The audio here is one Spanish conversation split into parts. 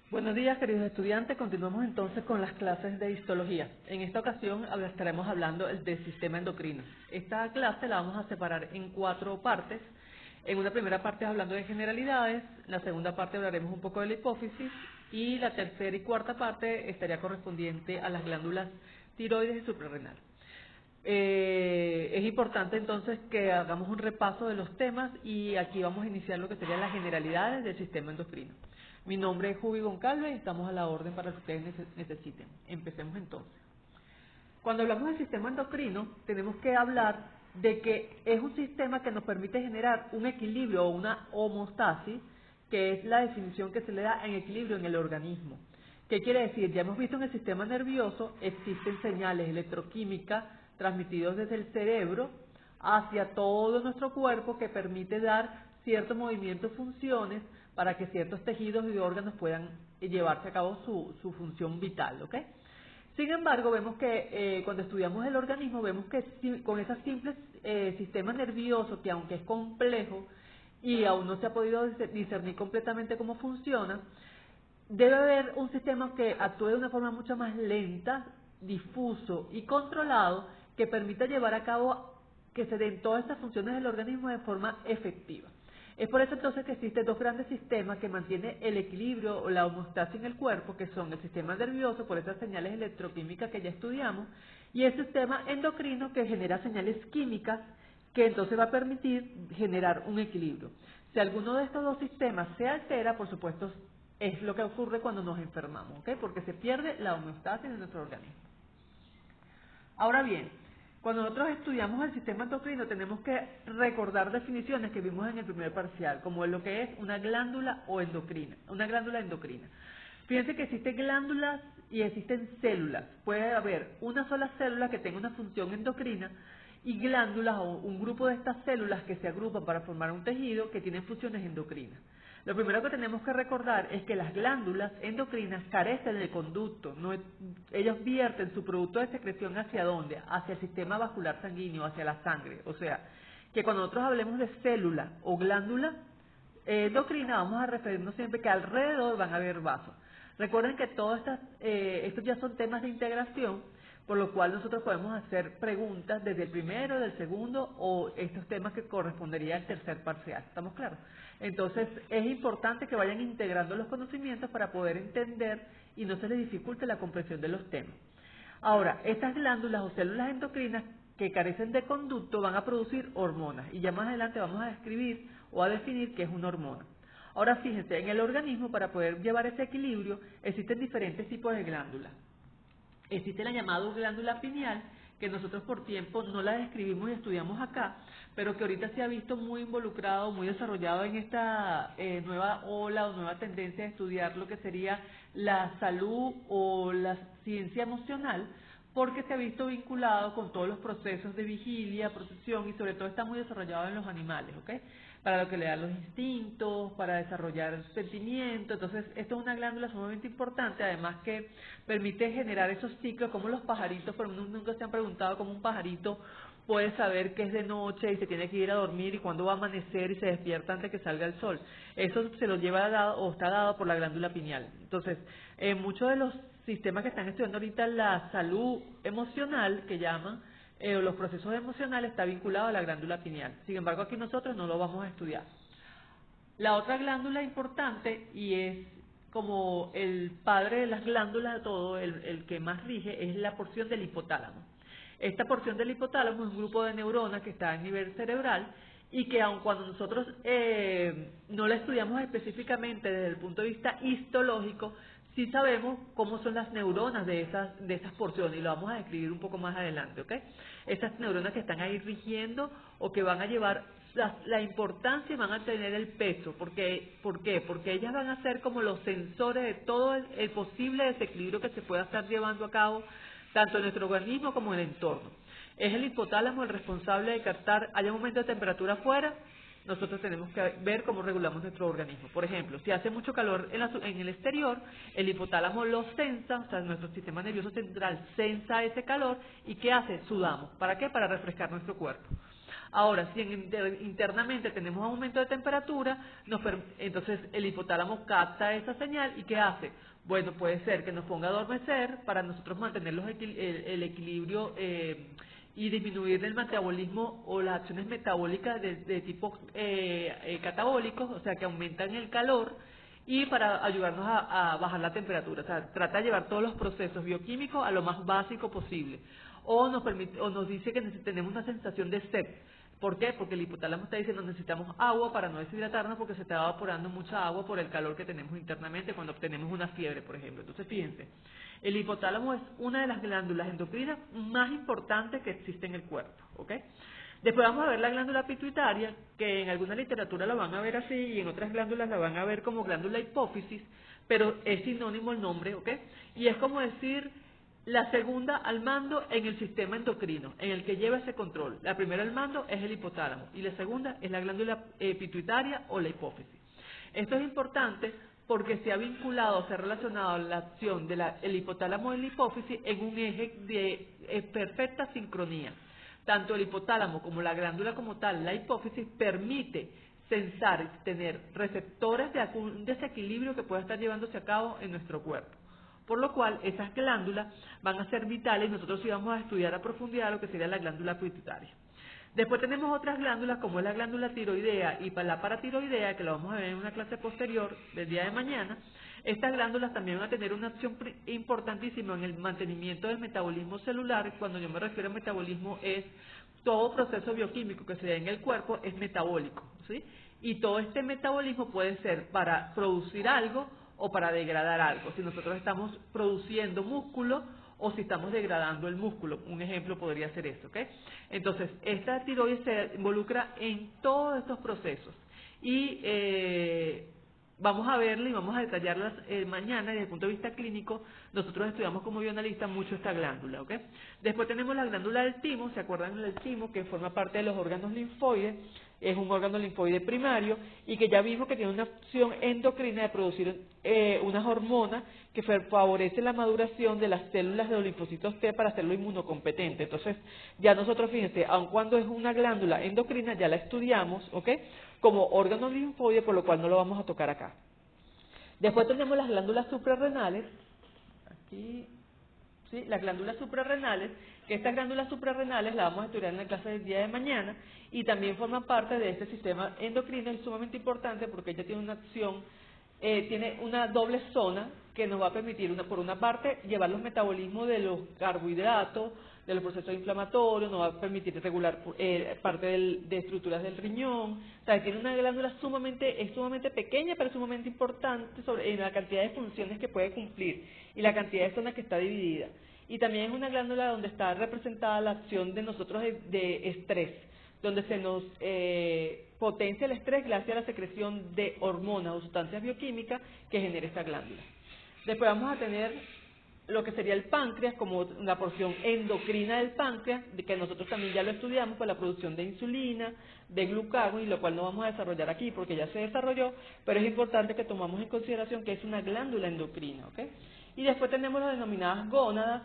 Buenos días, queridos estudiantes. Continuamos entonces con las clases de histología. En esta ocasión estaremos hablando del sistema endocrino. Esta clase la vamos a separar en 4 partes. En una primera parte hablando de generalidades, en la segunda parte hablaremos un poco de la hipófisis y la tercera y cuarta parte estaría correspondiente a las glándulas tiroides y suprarrenal. Es importante entonces que hagamos un repaso de los temas y aquí vamos a iniciar lo que serían las generalidades del sistema endocrino. Mi nombre es Juby Goncalves y estamos a la orden para lo que ustedes necesiten. Empecemos entonces. Cuando hablamos del sistema endocrino, tenemos que hablar de que es un sistema que nos permite generar un equilibrio o una homeostasis, que es la definición que se le da en equilibrio en el organismo. ¿Qué quiere decir? Ya hemos visto en el sistema nervioso existen señales electroquímicas transmitidos desde el cerebro hacia todo nuestro cuerpo que permite dar ciertos movimientos, funciones, para que ciertos tejidos y órganos puedan llevarse a cabo su función vital, ¿ok? Sin embargo, vemos que cuando estudiamos el organismo, vemos que con ese simple sistema nervioso, que aunque es complejo y aún no se ha podido discernir completamente cómo funciona, debe haber un sistema que actúe de una forma mucho más lenta, difuso y controlado, que permita llevar a cabo que se den todas estas funciones del organismo de forma efectiva. Es por eso entonces que existen 2 grandes sistemas que mantienen el equilibrio o la homeostasis en el cuerpo, que son el sistema nervioso, por esas señales electroquímicas que ya estudiamos, y el sistema endocrino, que genera señales químicas, que entonces va a permitir generar un equilibrio. Si alguno de estos 2 sistemas se altera, por supuesto, es lo que ocurre cuando nos enfermamos, ¿ok? Porque se pierde la homeostasis de nuestro organismo. Ahora bien, cuando nosotros estudiamos el sistema endocrino tenemos que recordar definiciones que vimos en el primer parcial, como lo que es una glándula o endocrina, una glándula endocrina. Fíjense que existen glándulas y existen células. Puede haber una sola célula que tenga una función endocrina y glándulas o un grupo de estas células que se agrupan para formar un tejido que tienen funciones endocrinas. Lo primero que tenemos que recordar es que las glándulas endocrinas carecen de conducto. Ellos vierten su producto de secreción ¿hacia dónde? Hacia el sistema vascular sanguíneo, hacia la sangre. O sea, que cuando nosotros hablemos de célula o glándula endocrina, vamos a referirnos siempre que alrededor van a haber vasos. Recuerden que todos estos ya son temas de integración, por lo cual nosotros podemos hacer preguntas desde el primero, del segundo o estos temas que correspondería al tercer parcial. ¿Estamos claros? Entonces es importante que vayan integrando los conocimientos para poder entender y no se les dificulte la comprensión de los temas. Ahora, estas glándulas o células endocrinas que carecen de conducto van a producir hormonas y ya más adelante vamos a describir o a definir qué es una hormona. Ahora fíjense, en el organismo para poder llevar ese equilibrio existen diferentes tipos de glándulas. Existe la llamada glándula pineal, que nosotros por tiempo no la describimos y estudiamos acá, pero que ahorita se ha visto muy involucrado, muy desarrollado en esta nueva ola o nueva tendencia de estudiar lo que sería la salud o la ciencia emocional, porque se ha visto vinculado con todos los procesos de vigilia, protección y sobre todo está muy desarrollado en los animales, ¿ok? Para lo que le dan los instintos, para desarrollar sentimientos. Entonces, esto es una glándula sumamente importante, además que permite generar esos ciclos, como los pajaritos, pero nunca se han preguntado cómo un pajarito puede saber que es de noche y se tiene que ir a dormir y cuándo va a amanecer y se despierta antes que salga el sol. Eso se lo lleva dado o está dado por la glándula pineal. Entonces, muchos de los sistemas que están estudiando ahorita la salud emocional, que llaman, los procesos emocionales, está vinculado a la glándula pineal. Sin embargo, aquí nosotros no lo vamos a estudiar. La otra glándula importante, y es como el padre de las glándulas de todo, el que más rige, es la porción del hipotálamo. Esta porción del hipotálamo es un grupo de neuronas que está a nivel cerebral y que aun cuando nosotros no la estudiamos específicamente desde el punto de vista histológico, sí sabemos cómo son las neuronas de esas porciones y lo vamos a describir un poco más adelante, ¿ok? Esas neuronas que están ahí rigiendo o que van a llevar la importancia y van a tener el peso. ¿Por qué? Porque ellas van a ser como los sensores de todo el posible desequilibrio que se pueda estar llevando a cabo tanto en nuestro organismo como en el entorno. Es el hipotálamo el responsable de captar, hay un aumento de temperatura afuera, nosotros tenemos que ver cómo regulamos nuestro organismo. Por ejemplo, si hace mucho calor en el exterior, el hipotálamo lo sensa, o sea, nuestro sistema nervioso central sensa ese calor, ¿y qué hace? Sudamos. ¿Para qué? Para refrescar nuestro cuerpo. Ahora, si internamente tenemos aumento de temperatura, entonces el hipotálamo capta esa señal y ¿qué hace? Bueno, puede ser que nos ponga a adormecer para nosotros mantener el equilibrio y disminuir el metabolismo o las acciones metabólicas de tipo catabólicos, o sea, que aumentan el calor, y para ayudarnos a bajar la temperatura. O sea, trata de llevar todos los procesos bioquímicos a lo más básico posible. O nos dice que tenemos una sensación de sed. ¿Por qué? Porque el hipotálamo está diciendo necesitamos agua para no deshidratarnos porque se está evaporando mucha agua por el calor que tenemos internamente cuando tenemos una fiebre, por ejemplo. Entonces, fíjense, el hipotálamo es una de las glándulas endocrinas más importantes que existe en el cuerpo, ¿ok? Después vamos a ver la glándula pituitaria, que en alguna literatura la van a ver así y en otras glándulas la van a ver como glándula hipófisis, pero es sinónimo el nombre, ¿ok? Y es como decir la segunda al mando en el sistema endocrino, en el que lleva ese control. La primera al mando es el hipotálamo y la segunda es la glándula pituitaria o la hipófisis. Esto es importante porque se ha vinculado, se ha relacionado la acción del hipotálamo y la hipófisis en un eje de perfecta sincronía. Tanto el hipotálamo como la glándula como tal, la hipófisis, permite sensar y tener receptores de un desequilibrio que pueda estar llevándose a cabo en nuestro cuerpo. Por lo cual, esas glándulas van a ser vitales y nosotros sí vamos a estudiar a profundidad lo que sería la glándula pituitaria. Después tenemos otras glándulas como es la glándula tiroidea y la paratiroidea, que lo vamos a ver en una clase posterior del día de mañana. Estas glándulas también van a tener una acción importantísima en el mantenimiento del metabolismo celular. Cuando yo me refiero a metabolismo es todo proceso bioquímico que se da en el cuerpo es metabólico, ¿sí? Y todo este metabolismo puede ser para producir algo o para degradar algo. Si nosotros estamos produciendo músculo o si estamos degradando el músculo, un ejemplo podría ser eso, ¿ok? Entonces, esta tiroides se involucra en todos estos procesos y vamos a verla y vamos a detallarlas mañana desde el punto de vista clínico. Nosotros estudiamos como bioanalistas mucho esta glándula, ¿ok? Después tenemos la glándula del timo, ¿se acuerdan del timo? Que forma parte de los órganos linfoides, es un órgano linfoide primario y que ya vimos que tiene una acción endocrina de producir unas hormonas que favorece la maduración de las células de los linfocitos T para hacerlo inmunocompetente. Entonces, ya nosotros, fíjense, aun cuando es una glándula endocrina, ya la estudiamos, ¿ok? Como órgano linfoide, por lo cual no lo vamos a tocar acá. Después tenemos las glándulas suprarrenales, aquí, ¿sí? Las glándulas suprarrenales, que estas glándulas suprarrenales las vamos a estudiar en la clase del día de mañana y también forman parte de este sistema endocrino. Es sumamente importante porque ella tiene una acción, tiene una doble zona que nos va a permitir, por una parte, llevar los metabolismos de los carbohidratos, de los procesos inflamatorios, nos va a permitir regular parte de estructuras del riñón. O sea, tiene una glándula es sumamente pequeña, pero sumamente importante en la cantidad de funciones que puede cumplir y la cantidad de zonas que está dividida. Y también es una glándula donde está representada la acción de nosotros de estrés, donde se nos potencia el estrés gracias a la secreción de hormonas o sustancias bioquímicas que genera esta glándula. Después vamos a tener lo que sería el páncreas, como la porción endocrina del páncreas, que nosotros también ya lo estudiamos por la producción de insulina, de glucagón, y lo cual no vamos a desarrollar aquí porque ya se desarrolló, pero es importante que tomamos en consideración que es una glándula endocrina, ¿ok? Y después tenemos las denominadas gónadas,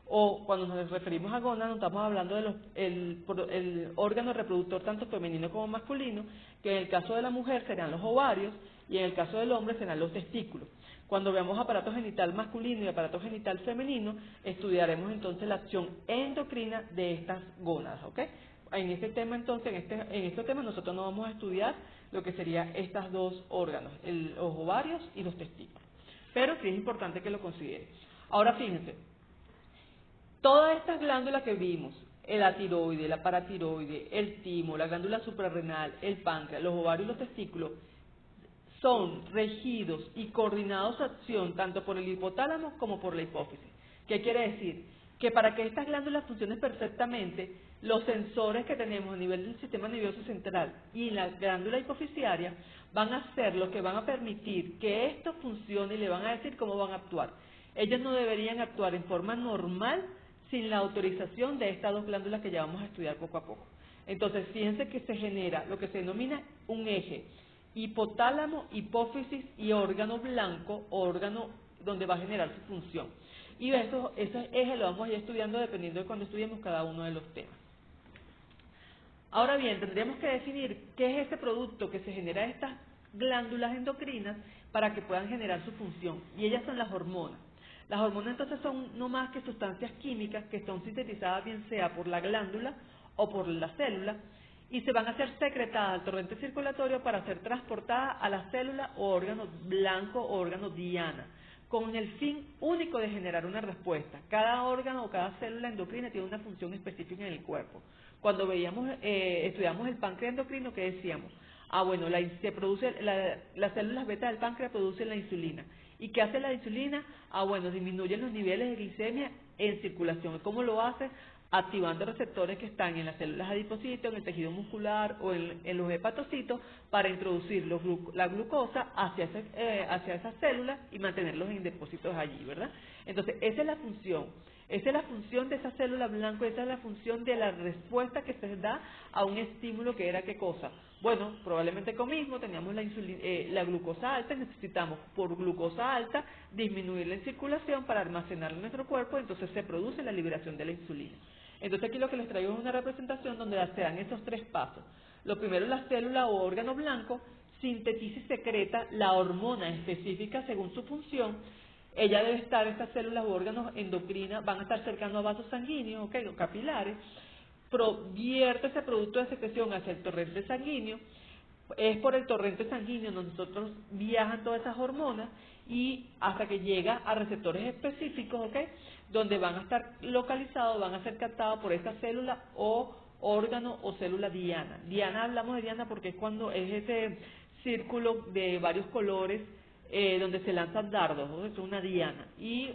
o cuando nos referimos a gónadas, nos estamos hablando de el órgano reproductor tanto femenino como masculino, que en el caso de la mujer serán los ovarios y en el caso del hombre serán los testículos. Cuando veamos aparato genital masculino y aparato genital femenino, estudiaremos entonces la acción endocrina de estas gónadas, ¿ok? En este tema entonces, en este tema nosotros no vamos a estudiar lo que serían estos dos órganos, los ovarios y los testículos. Pero sí es importante que lo consideren. Ahora fíjense, todas estas glándulas que vimos, la tiroide, la paratiroide, el timo, la glándula suprarrenal, el páncreas, los ovarios y los testículos, son regidos y coordinados su acción tanto por el hipotálamo como por la hipófisis. ¿Qué quiere decir? Que para que estas glándulas funcionen perfectamente, los sensores que tenemos a nivel del sistema nervioso central y la glándula hipofisiaria van a ser los que van a permitir que esto funcione y le van a decir cómo van a actuar. Ellos no deberían actuar en forma normal sin la autorización de estas dos glándulas que ya vamos a estudiar poco a poco. Entonces, fíjense que se genera lo que se denomina un eje hipotálamo, hipófisis y órgano blanco, órgano donde va a generar su función. Y esos ejes lo vamos a ir estudiando dependiendo de cuando estudiemos cada uno de los temas. Ahora bien, tendríamos que definir qué es ese producto que se genera de estas glándulas endocrinas para que puedan generar su función, y ellas son las hormonas. Las hormonas entonces son no más que sustancias químicas que son sintetizadas bien sea por la glándula o por la célula, y se van a ser secretadas al torrente circulatorio para ser transportadas a la célula o órgano blanco o órgano diana, con el fin único de generar una respuesta. Cada órgano o cada célula endocrina tiene una función específica en el cuerpo. Cuando estudiamos el páncreas endocrino, ¿qué decíamos? Bueno, las células beta del páncreas producen la insulina. ¿Y qué hace la insulina? Bueno, disminuyen los niveles de glicemia en circulación. ¿Cómo lo hace? Activando receptores que están en las células adipocitos, en el tejido muscular o en los hepatocitos para introducir la glucosa hacia esas células y mantenerlos en depósitos allí, ¿verdad? Entonces, esa es la función. Esa es la función de esa célula blanca, esa es la función de la respuesta que se da a un estímulo que era ¿qué cosa? Bueno, probablemente mismo teníamos la glucosa alta, necesitamos por glucosa alta disminuirla en circulación para almacenarla en nuestro cuerpo, entonces se produce la liberación de la insulina. Entonces aquí lo que les traigo es una representación donde se dan esos tres pasos. Lo primero, la célula o órgano blanco sintetiza y secreta la hormona específica según su función. Ella debe estar, estas células u órganos endocrinas van a estar cercanos a vasos sanguíneos, o capilares, vierte ese producto de secreción hacia el torrente sanguíneo. Es por el torrente sanguíneo donde nosotros viajan todas esas hormonas y hasta que llega a receptores específicos, donde van a estar localizados, van a ser captados por esa célula o órgano o célula diana. Diana, hablamos de diana porque es cuando es ese círculo de varios colores donde se lanzan dardos, ¿no? Es una diana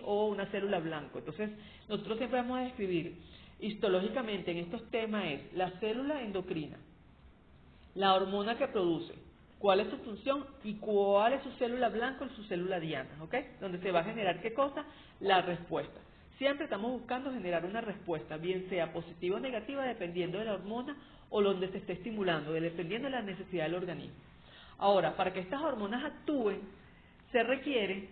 o una célula blanco. Entonces, nosotros siempre vamos a describir histológicamente en estos temas es la célula endocrina, la hormona que produce, cuál es su función y cuál es su célula blanca y su célula diana, ¿ok? Donde se va a generar ¿qué cosa? La respuesta. Siempre estamos buscando generar una respuesta, bien sea positiva o negativa, dependiendo de la hormona o donde se esté estimulando, dependiendo de la necesidad del organismo. Ahora, para que estas hormonas actúen, se requiere,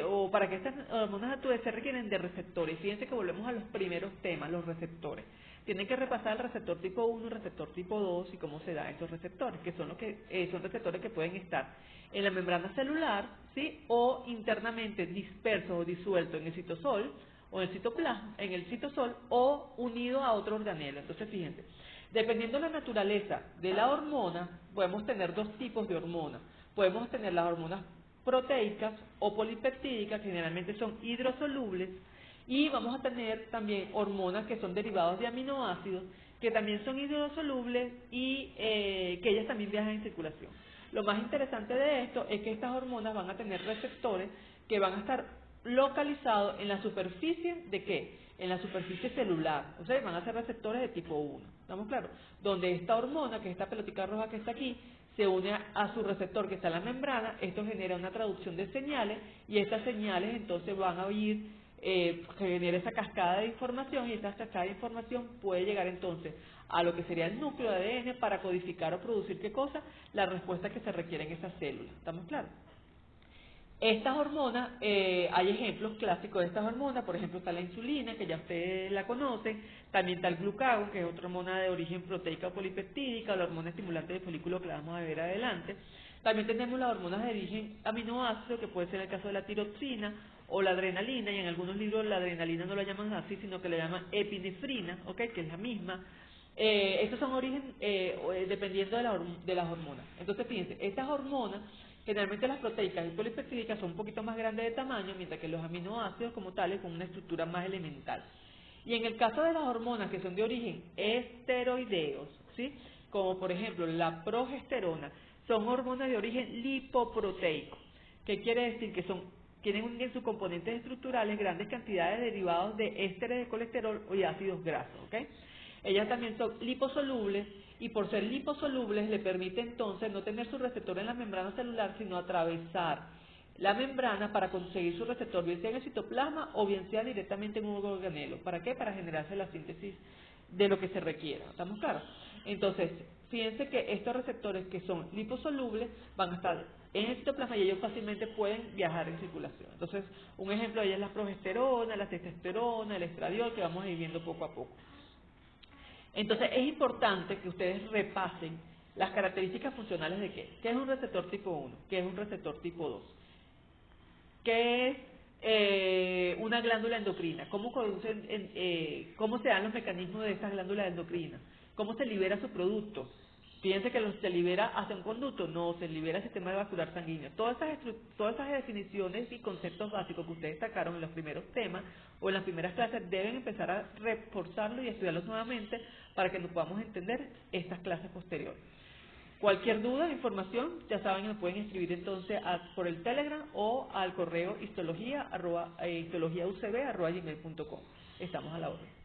o para que estas hormonas actúen, se requieren de receptores. Fíjense que volvemos a los primeros temas, los receptores. Tienen que repasar el receptor tipo 1, el receptor tipo 2 y cómo se dan esos receptores, que son son receptores que pueden estar en la membrana celular, ¿sí? O internamente dispersos o disueltos en el citosol o en el citoplasma, en el citosol o unido a otro organelo. Entonces, fíjense, dependiendo de la naturaleza de la hormona, podemos tener dos tipos de hormonas. Podemos tener las hormonas proteicas o polipeptídicas, que generalmente son hidrosolubles, y vamos a tener también hormonas que son derivados de aminoácidos, que también son hidrosolubles y que ellas también viajan en circulación. Lo más interesante de esto es que estas hormonas van a tener receptores que van a estar localizados en la superficie ¿de qué? En la superficie celular, o sea, van a ser receptores de tipo 1, ¿estamos claros? Donde esta hormona, que es esta pelotica roja que está aquí, se une a su receptor que está en la membrana, esto genera una traducción de señales y estas señales entonces van a ir genera esa cascada de información y esa cascada de información puede llegar entonces a lo que sería el núcleo de ADN para codificar o producir ¿qué cosa? La respuesta que se requiere en esas células, ¿estamos claros? Estas hormonas, hay ejemplos clásicos de estas hormonas, por ejemplo está la insulina, que ya ustedes la conocen, también está el glucagón, que es otra hormona de origen proteica o polipeptídica, la hormona estimulante del folículo que la vamos a ver adelante. También tenemos las hormonas de origen aminoácido, que puede ser el caso de la tiroxina o la adrenalina, y en algunos libros la adrenalina no la llaman así, sino que la llaman epinefrina, que es la misma. Estos son origen dependiendo de las hormonas. Entonces, fíjense, estas hormonas, generalmente las proteicas y polipeptídicas son un poquito más grandes de tamaño, mientras que los aminoácidos como tales con una estructura más elemental. Y en el caso de las hormonas que son de origen esteroideos, ¿sí? Como por ejemplo la progesterona, son hormonas de origen lipoproteico. ¿Qué quiere decir? Que tienen en sus componentes estructurales grandes cantidades de derivados de ésteres de colesterol y ácidos grasos, ¿ok? Ellas también son liposolubles y por ser liposolubles le permite entonces no tener su receptor en la membrana celular, sino atravesar la membrana para conseguir su receptor, bien sea en el citoplasma o bien sea directamente en un organelo. ¿Para qué? Para generarse la síntesis de lo que se requiera. ¿Estamos claros? Entonces, fíjense que estos receptores que son liposolubles van a estar en el citoplasma y ellos fácilmente pueden viajar en circulación. Entonces, un ejemplo de ellas es la progesterona, la testosterona, el estradiol, que vamos a ir viendo poco a poco. Entonces es importante que ustedes repasen las características funcionales de qué es un receptor tipo 1, qué es un receptor tipo 2, qué es una glándula endocrina, cómo se dan los mecanismos de estas glándulas endocrinas, cómo se libera su producto. Fíjense que se libera hacia un conducto, no, se libera el sistema vascular sanguíneo. Todas esas definiciones y conceptos básicos que ustedes sacaron en los primeros temas o en las primeras clases deben empezar a reforzarlos y estudiarlos nuevamente para que nos podamos entender estas clases posteriores. Cualquier duda, información, ya saben, me pueden escribir entonces por el Telegram o al correo histologia@gmail.com. Estamos a la orden.